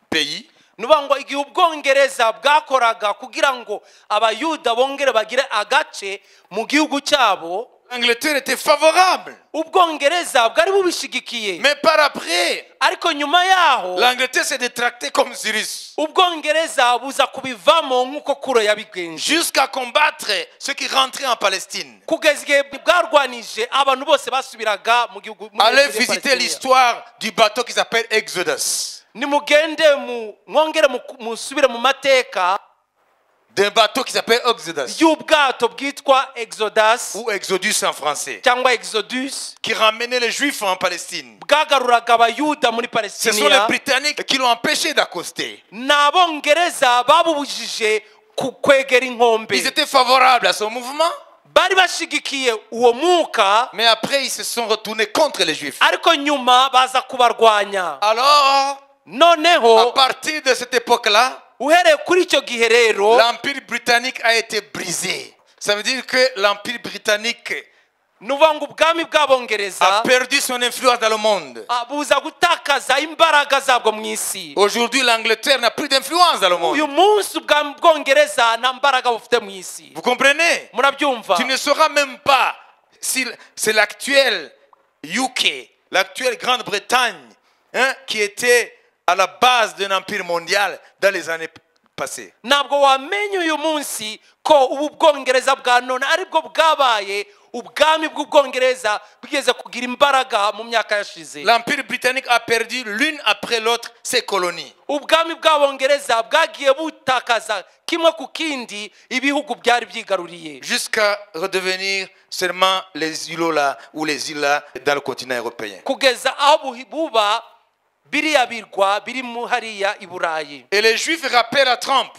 Speaker 1: pays,
Speaker 2: Nuvuga ngo igihe Ubwongereza bwakoraga kugira ngo Abayuda bongere bagire agace mu gihugu cyabo,
Speaker 1: l'Angleterre était favorable.
Speaker 2: Ubwongereza bwari bubishigikiye.
Speaker 1: Mais par après,
Speaker 2: Ariko nyuma yaho
Speaker 1: l'Angleterre s'est détractée comme Cyrus,
Speaker 2: Ubwongereza buza kubivamo nk'uko Kuro yabigenje.
Speaker 1: jusqu'à combattre ceux qui rentraient en Palestine.
Speaker 2: Kugeza igihe bwarwanije abantu bose basubiraga mu gihugu.
Speaker 1: Allez visiter l'histoire du bateau qui s'appelle Exodus.
Speaker 2: Nimugende mwongere musubire mu mateka
Speaker 1: D'un bateau qui s'appelle Exodus,
Speaker 2: y'ubwato bwitwa Exodus
Speaker 1: ou Exodus en français,
Speaker 2: cyangwa Exodus,
Speaker 1: qui ramenait les Juifs en Palestine.
Speaker 2: bwagaruraga Abayuda muri
Speaker 1: Ce sont les
Speaker 2: Palestiniya.
Speaker 1: Britanniques qui l'ont empêché d'accoster.
Speaker 2: N'Abongereza babubujije kwegera inkombe.
Speaker 1: Ils étaient favorables à ce mouvement,
Speaker 2: Bari bashigikiye uwo mwuka,
Speaker 1: mais après ils se sont retournés contre les Juifs.
Speaker 2: ariko nyuma baza kubarwanya.
Speaker 1: Alors,
Speaker 2: Noneho
Speaker 1: à partir de cette époque-là,
Speaker 2: uhereye kuri icyo gihe rero
Speaker 1: l'Empire britannique a été brisé. Ça veut dire que l'Empire britannique
Speaker 2: nuvuga ngo ubwami
Speaker 1: a
Speaker 2: bw'Abongereza
Speaker 1: perdu son influence dans le monde.
Speaker 2: buza gutakaza imbaraga zabwo mu isi.
Speaker 1: Aujourd'hui, l'Angleterre n'a plus d'influence dans le
Speaker 2: Uyu
Speaker 1: monde.
Speaker 2: munsi ubwami bw'Ubwongereza nta mbaraga bufite mu isi.
Speaker 1: Vous comprenez?
Speaker 2: Murabyumva?
Speaker 1: Tu ne sauras même pas si c'est l'actuel UK, l'actuelle Grande-Bretagne, qui était à la base d'un empire mondial dans les années passées.
Speaker 2: Ntabwo wamenya uyu munsi ko ubu Bwongereza bwa none aribwo bwabaye ubwami bw'ubwongereza bwigeze kugira imbaraga mu myaka yashize.
Speaker 1: L'Empire britannique a perdu l'une après l'autre ses colonies.
Speaker 2: Ubwami bw'abongereza bwagiye butakaza kimwe ku kindi ibihugu byari byigaruriye,
Speaker 1: Jusqu'à redevenir seulement les îlots là ou les îles là dans le continent européen.
Speaker 2: kugeza aho buba biriya birwa biri mu hariya i Burayi.
Speaker 1: Et les Juifs rappellent à Trump.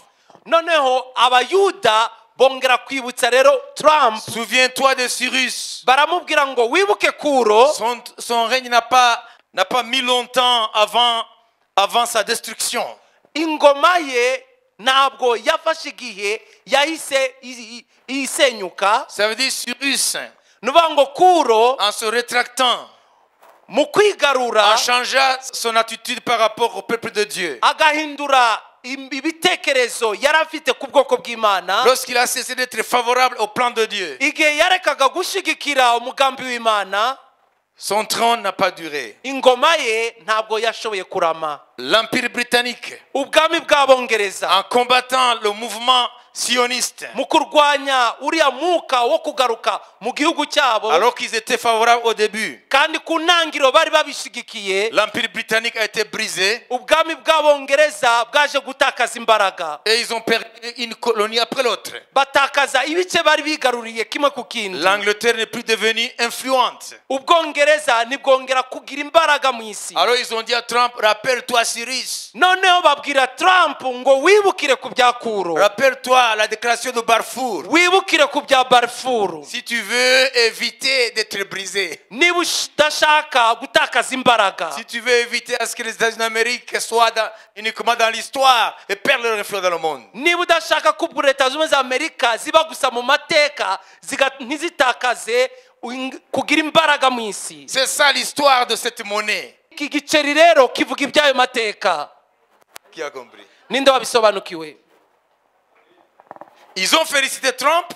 Speaker 2: Noneho abayuda bongera kwibutsa rero Trump,
Speaker 1: Souviens-toi de Cyrus.
Speaker 2: baramubwira ngo wibuke Kuro,
Speaker 1: Son règne n'a pas mis longtemps avant sa destruction.
Speaker 2: ingoma ye ntabwo yafashe igihe yahise isenyuka.
Speaker 1: Ça veut dire Cyrus,
Speaker 2: nuvuga ngo Kuro
Speaker 1: en se rétractant,
Speaker 2: mu kwigarura
Speaker 1: a changé son attitude par rapport au peuple de Dieu.
Speaker 2: agahindura ibitekerezo yari afite ku bwoko bw'Imana.
Speaker 1: Lorsqu'il a cessé d'être favorable au plan de Dieu,
Speaker 2: igihe yarekaga gushigikira umugambi w'Imana,
Speaker 1: son trône n'a pas duré.
Speaker 2: ingoma ye ntabwo yashoboye kurama.
Speaker 1: L'Empire britannique,
Speaker 2: ubwami bw'abongereza
Speaker 1: en combattant le mouvement sioniste,
Speaker 2: mu kurwanya uriya mwuka wo kugaruka mu gihugu cyabo,
Speaker 1: alors qu'ils étaient favorables au début,
Speaker 2: kandi ku ntangiriro bari babishigikiye,
Speaker 1: l'Empire britannique a été brisé
Speaker 2: ubwami bw'abongereza bwaje gutakaza imbaraga,
Speaker 1: et ils ont perdu une colonie après l'autre.
Speaker 2: batakaza ibice bari bigaruriye kimwe ku kindi.
Speaker 1: L'Angleterre n'est plus devenue influente.
Speaker 2: ubwongereza ntibwongera kugira imbaraga mu isi.
Speaker 1: Alors ils ont dit à Trump, rappelle-toi Cyrus,
Speaker 2: noneho babwira Trump ngo wibukire ku bya Kuro,
Speaker 1: rappelle-toi la déclaration de Balfour.
Speaker 2: wibukire ku bya Balfour.
Speaker 1: Si tu veux éviter d'être brisé,
Speaker 2: niba udashaka gutakaza imbaraga,
Speaker 1: si tu veux éviter à ce que les États-Unis d'Amérique soient uniquement dans l'histoire et perdent leur influence dans le monde,
Speaker 2: niba udashaka ko leta zunze ubumwe za Amerika ziba gusa mu mateka ntizitakaze kugira imbaraga mu isi.
Speaker 1: c'est ça l'histoire de cette monnaie.
Speaker 2: iki giceri rero kivuga iby'ayo mateka.
Speaker 1: Qui a compris?
Speaker 2: ninde wabisobanukiwe?
Speaker 1: Ils ont félicité Trump,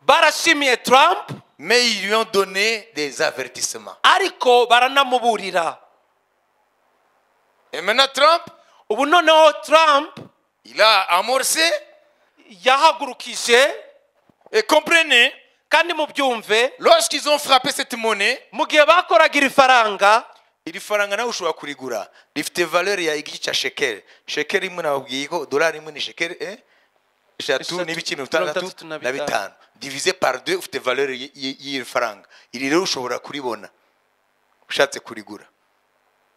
Speaker 2: barashimiye Trump,
Speaker 1: mais ils lui ont donné des avertissements.
Speaker 2: ariko baranamuburira.
Speaker 1: Et maintenant Trump,
Speaker 2: ubu noneho Trump
Speaker 1: il a amorcé,
Speaker 2: yahagurukije,
Speaker 1: et comprenez,
Speaker 2: kandi mubyumve,
Speaker 1: lorsqu'ils ont frappé cette monnaie,
Speaker 2: mu gihe bakoraga iri faranga,
Speaker 1: iri faranga nawe ushobora kurigura rifite valeur ya igice cya shekel. Shekel imwe nababwiye ko dolari imwe ni shekel eshatu n'ibice 65 divisé par 2 ufite valeur y'iri faranga. Iri rero ushobora kuribona ushatse kurigura,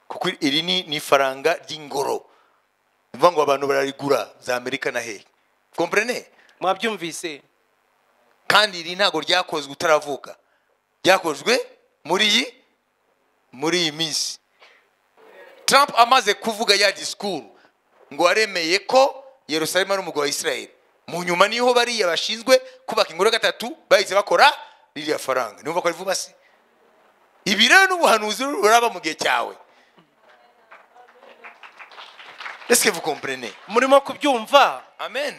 Speaker 1: kuko iri ni faranga ry'ingoro. Bivuga ngo abantu bararigura za Amerika na hehe. Comprenez?
Speaker 2: mwabyumvise?
Speaker 1: Kandi iri ntago ryakozwe utaravuka, ryakozwe muri iyi minsi. Trump amaze kuvuga ya discours ngo aremeye ko Yerusalemu ari umugwa wa Israel, mu nyuma niho bariya bashinzwe kubaka ingoro gatatu bahise bakora ririya faranga. Niho bakora vuba se. Ibi rero n'ubuhanuzi buraba mu gihe cyawe. Est-ce que vous comprenez?
Speaker 2: murimo kubyumva?
Speaker 1: Amen.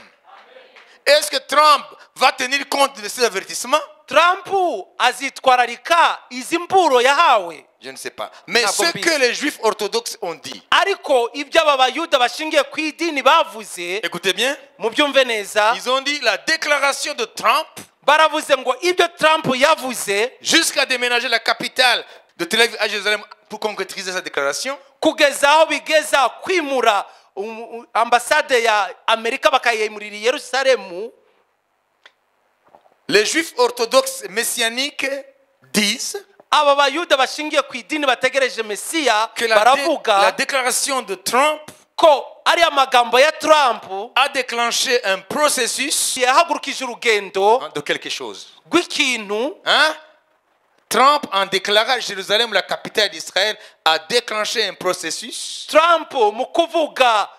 Speaker 1: Est-ce que Trump va tenir compte de ces avertissements?
Speaker 2: Trump azitwararika izi mburo yahawe?
Speaker 1: Je ne sais pas. Mais ce que les Juifs orthodoxes ont dit,
Speaker 2: ariko ibyo aba bayuda bashingiye ku idini bavuze,
Speaker 1: écoutez bien,
Speaker 2: mubyumve neza,
Speaker 1: ils ont dit la déclaration de Trump
Speaker 2: baravuze ngo ibyo Trump yavuze
Speaker 1: jusqu'à déménager la capitale de Tel Aviv à Jérusalem pour concrétiser sa déclaration,
Speaker 2: kugeza aho bigeza kwimura ambasade ya Amerika bakayimurira i Yerusalemu.
Speaker 1: les Juifs orthodoxes messianiques disent
Speaker 2: aba bayuda bashingiye ku idini bategereje Mesiya
Speaker 1: que la
Speaker 2: baravuga
Speaker 1: déclaration de Trump
Speaker 2: ko ari amagambo ya Trump
Speaker 1: a déclenché un processus
Speaker 2: yahagurukije urugendo
Speaker 1: de quelque chose.
Speaker 2: rw'ikintu.
Speaker 1: Hein? Trump, en déclarant Jérusalem la capitale d'Israël, a déclenché un processus
Speaker 2: Trump mu kuvuga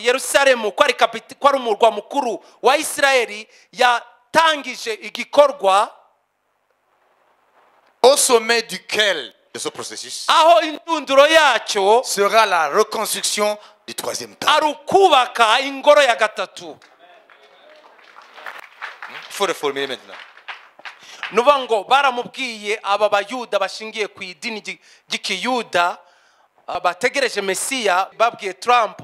Speaker 2: Yerusalemu ko ari umurwa mukuru wa Isirayeli yatangije igikorwa
Speaker 1: au sommet duquel de ce processus
Speaker 2: aho indunduro yacyo
Speaker 1: sera la reconstruction du troisième temple.
Speaker 2: ari ukubaka ingoro ya gatatu.
Speaker 1: Il faut reformuler maintenant.
Speaker 2: nuvuga ngo baramubwiye aba bayuda bashingiye ku idini ry'ikiyuda bategereje Mesiya, babwiye Trump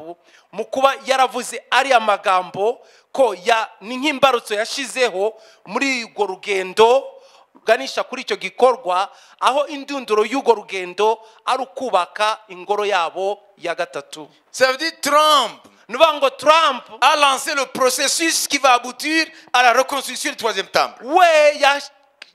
Speaker 2: mu kuba yaravuze ari amagambo ko ni nk'imbarutso yashizeho muri urwo rugendo ruganisha kuri icyo gikorwa aho indunduro y'urwo rugendo ari ukubaka ingoro yabo ya gatatu.
Speaker 1: Ça veut dire Trump
Speaker 2: nuvuga ngo Trump
Speaker 1: a lancé le processus qui va aboutir à la reconstruction du troisième temple.
Speaker 2: we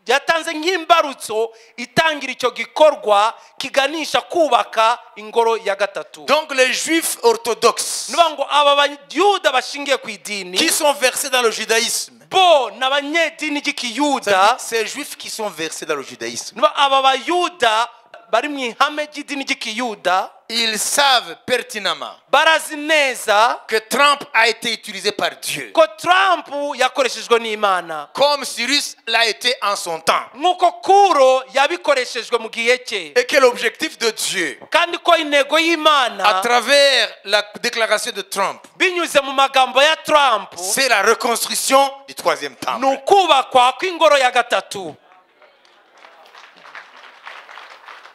Speaker 2: yatanze nk'imbarutso itangira icyo gikorwa kiganisha kubaka ingoro ya gatatu.
Speaker 1: Donc les juifs orthodoxes
Speaker 2: nuvuga ngo aba bayuda bashingiye ku idini
Speaker 1: qui sont versés dans le judaïsme,
Speaker 2: bo n'abanyedini ry'ikiyuda,
Speaker 1: ces juifs qui sont versés dans le judaïsme,
Speaker 2: nuvuga aba bayuda bari mu ihame ry'idini ry'ikiyuda,
Speaker 1: ils savent pertinemment
Speaker 2: barazi neza
Speaker 1: que Trump a été utilisé par Dieu,
Speaker 2: ko Trump yakoreshejwe n'Imana
Speaker 1: comme Cyrus l'a été en son temps,
Speaker 2: nk'uko Kuro yabikoreshejwe mu gihe cye,
Speaker 1: et que l'objectif de Dieu,
Speaker 2: kandi ko intego
Speaker 1: à
Speaker 2: y'Imana
Speaker 1: travers la déclaration de Trump,
Speaker 2: binyuze mu magambo ya Trump
Speaker 1: c'est la reconstruction du troisième
Speaker 2: ni
Speaker 1: temple.
Speaker 2: ukubakwa kw'ingoro ya gatatu.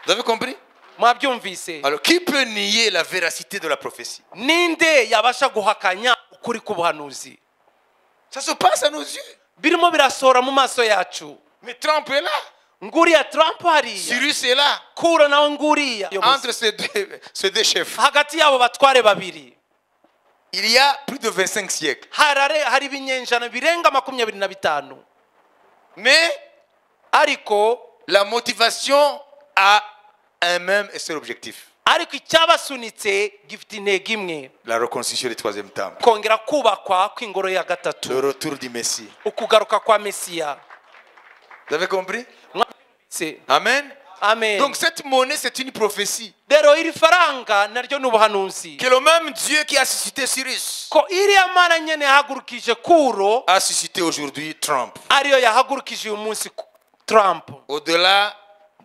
Speaker 1: Vous avez compris?
Speaker 2: Mwabyumvise?
Speaker 1: Alors, qui peut nier la véracité de la prophétie?
Speaker 2: Ninde yabasha guhakanya ukuri k'ubuhanuzi?
Speaker 1: Ça se passe à nos yeux.
Speaker 2: Birimo birasohora mu maso yacu.
Speaker 1: Mais Trump est là.
Speaker 2: Nguriya Trump hariya,
Speaker 1: Cyrus est là.
Speaker 2: Kuro nawe nguriya.
Speaker 1: Entre ces deux chefs,
Speaker 2: Hagati yabo batware babiri
Speaker 1: il y a plus de 25 siècles.
Speaker 2: hari ibinyenjana birenga 25.
Speaker 1: Mais
Speaker 2: Ariko
Speaker 1: la motivation a un même et seul objectif.
Speaker 2: ariko icyabasunitse gifite intego imwe,
Speaker 1: La reconstruction du troisième temple.
Speaker 2: kongera kubakwa kw'ingoro ya gatatu,
Speaker 1: Le retour du Messie.
Speaker 2: ukugaruka kwa Mesiya.
Speaker 1: Vous avez compris?
Speaker 2: Mwabise?
Speaker 1: Amen.
Speaker 2: Amen.
Speaker 1: Donc cette monnaie, c'est une prophétie.
Speaker 2: Rero iri faranga naryo ni ubuhanuzi
Speaker 1: Que le même Dieu qui a suscité Cyrus
Speaker 2: ko iriya Mana nyene yahagurukije Kuro
Speaker 1: a suscité aujourd'hui Trump.
Speaker 2: ariyo yahagurukije uyu munsi Trump,
Speaker 1: Au-delà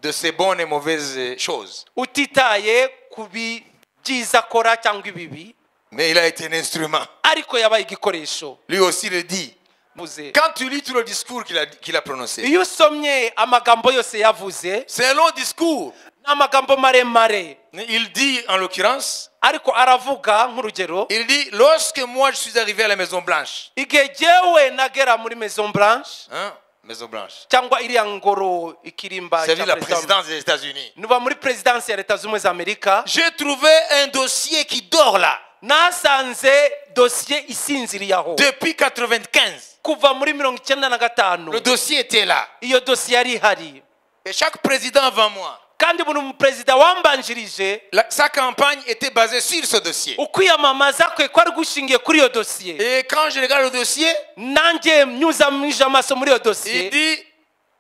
Speaker 1: de ces bonnes et mauvaises choses.
Speaker 2: utitaye ku byiza akora cyangwa ibibi,
Speaker 1: Mais il a été un instrument.
Speaker 2: ariko yabaye igikoresho.
Speaker 1: Lui aussi le dit.
Speaker 2: Buze.
Speaker 1: Quand tu lis tout le discours qu'il a prononcé,
Speaker 2: Iyo usomye amagambo yose yavuze
Speaker 1: c'est un long discours.
Speaker 2: n'amagambo maremare,
Speaker 1: Il dit en l'occurrence,
Speaker 2: ariko aravuga nk'urugero,
Speaker 1: il dit, lorsque moi je suis arrivé à la Maison Blanche,
Speaker 2: igihe jewe nagera muri Maison Blanche
Speaker 1: hein, Maison Blanche,
Speaker 2: cyangwa iriya ngoro ikirimba
Speaker 1: c'est
Speaker 2: cya
Speaker 1: la
Speaker 2: perezida,
Speaker 1: présidence des États-Unis,
Speaker 2: nuba muri perezidansi ya Leta Zunze Amerika,
Speaker 1: j'ai trouvé un dossier qui dort là
Speaker 2: nasanze dosiye isinziriye aho
Speaker 1: depuis 95.
Speaker 2: kuva muri 95.
Speaker 1: Le dossier était là.
Speaker 2: Iyo dosiye yari ihari,
Speaker 1: Et chaque président avant moi,
Speaker 2: kandi buri muperezida wambanjirije
Speaker 1: sa campagne était basée sur ce dossier.
Speaker 2: ukwiyamamaza kwe kwari gushingiye kuri iyo dosiye.
Speaker 1: Et quand je regarde le dossier,
Speaker 2: Nanjye mnyuzamije amaso muri iyo
Speaker 1: il
Speaker 2: dosiye,
Speaker 1: dit,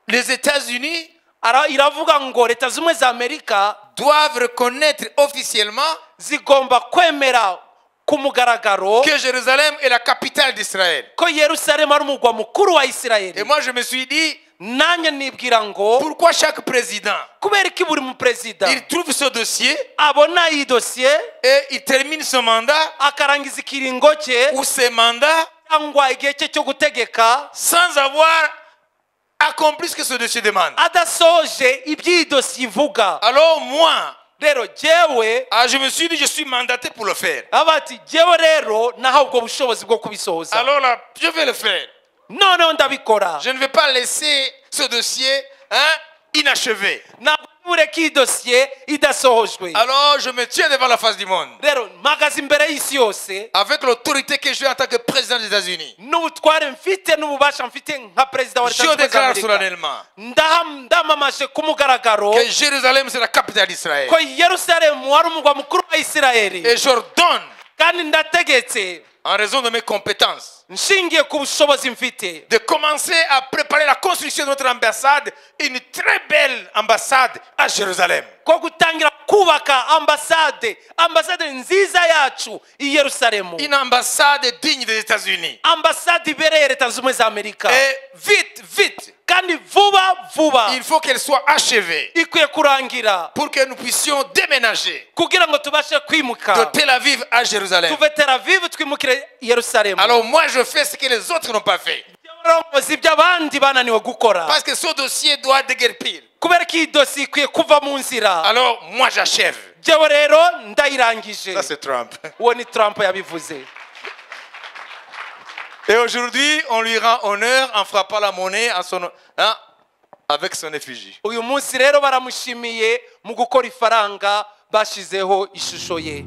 Speaker 1: les États-Unis
Speaker 2: iravuga ngo Leta Zunze za Amerika
Speaker 1: doivent reconnaître officiellement
Speaker 2: zigomba kwemera ku mugaragaro
Speaker 1: que Jérusalem est la capitale d'Israël.
Speaker 2: ko Yerusalemu ari umurwa mukuru wa
Speaker 1: Et
Speaker 2: Isirayeli.
Speaker 1: moi je me suis dit,
Speaker 2: Nanjye nibwira ngo
Speaker 1: pourquoi chaque président,
Speaker 2: kubera iki buri muperezida
Speaker 1: il trouve ce dossier
Speaker 2: abona iyi dosiye
Speaker 1: et il termine son mandat
Speaker 2: akarangiza ikiringo cye
Speaker 1: ou ses mandats
Speaker 2: cyangwa igihe cye cyo gutegeka
Speaker 1: sans avoir accompli ce que ce dossier demande.
Speaker 2: adasoje iby'iyi dosiye ivuga.
Speaker 1: Alors moi,
Speaker 2: Rero jewe
Speaker 1: je me suis dit, je suis mandaté pour le faire.
Speaker 2: abati jewe rero nahawe ubwo bushobozi bwo kubisohoza,
Speaker 1: Alors là, je vais le faire.
Speaker 2: noneho ndabikora.
Speaker 1: Je ne vais pas laisser ce dossier inachevé.
Speaker 2: Ntabwo ureka iyi dosiye idasohojwe.
Speaker 1: Alors je me tiens devant la face du monde.
Speaker 2: Rero mpagaze imbere y'isi yose
Speaker 1: Avec l'autorité que j'ai en tant que président des États-Unis.
Speaker 2: n'ubutware mfite n'ububasha mfite nka perezida wa Leta
Speaker 1: Je
Speaker 2: Zunze za
Speaker 1: déclare
Speaker 2: Amerika,
Speaker 1: solennellement
Speaker 2: ndamamaje ku mugaragaro
Speaker 1: que Jérusalem c'est la capitale d'Israël.
Speaker 2: ko Yerusalemu ari umurwa mukuru wa Isirayeli,
Speaker 1: Et j'ordonne,
Speaker 2: kandi ndategetse
Speaker 1: en raison de mes compétences,
Speaker 2: nshingiye ku bushobozi mfite
Speaker 1: de commencer à préparer la construction de notre ambassade, une très belle ambassade à Jérusalem.
Speaker 2: ko gutangira kubaka ambasade nziza yacu i Yerusalemu,
Speaker 1: Une ambassade digne des États-Unis.
Speaker 2: ambasade ibereye Leta Zunze za Amerika,
Speaker 1: Et vite, vite,
Speaker 2: kandi vuba
Speaker 1: il faut qu'elle soit achevée
Speaker 2: ikwiye kurangira
Speaker 1: pour que nous puissions déménager
Speaker 2: kugira ngo tubashe
Speaker 1: de
Speaker 2: kwimuka
Speaker 1: Tel Aviv à Jérusalem.
Speaker 2: tuve Tel Aviv twimukire Yerusalemu.
Speaker 1: Alors moi je fais ce que les autres n'ont pas fait.
Speaker 2: Rongozi ibyo abandi bananiwe gukora,
Speaker 1: Parce que ce dossier doit déguerpir.
Speaker 2: kubera ko iyi dosiye ikwiye kuva mu nzira.
Speaker 1: Alors moi j'achève.
Speaker 2: Jewe rero ndayirangije.
Speaker 1: Ça c'est Trump.
Speaker 2: Uwo ni Trump yabivuze.
Speaker 1: Et aujourd'hui, on lui rend honneur en frappant la monnaie à son, avec son effigie.
Speaker 2: uyu munsi rero baramushimiye mu gukora ifaranga bashizeho ishusho ye.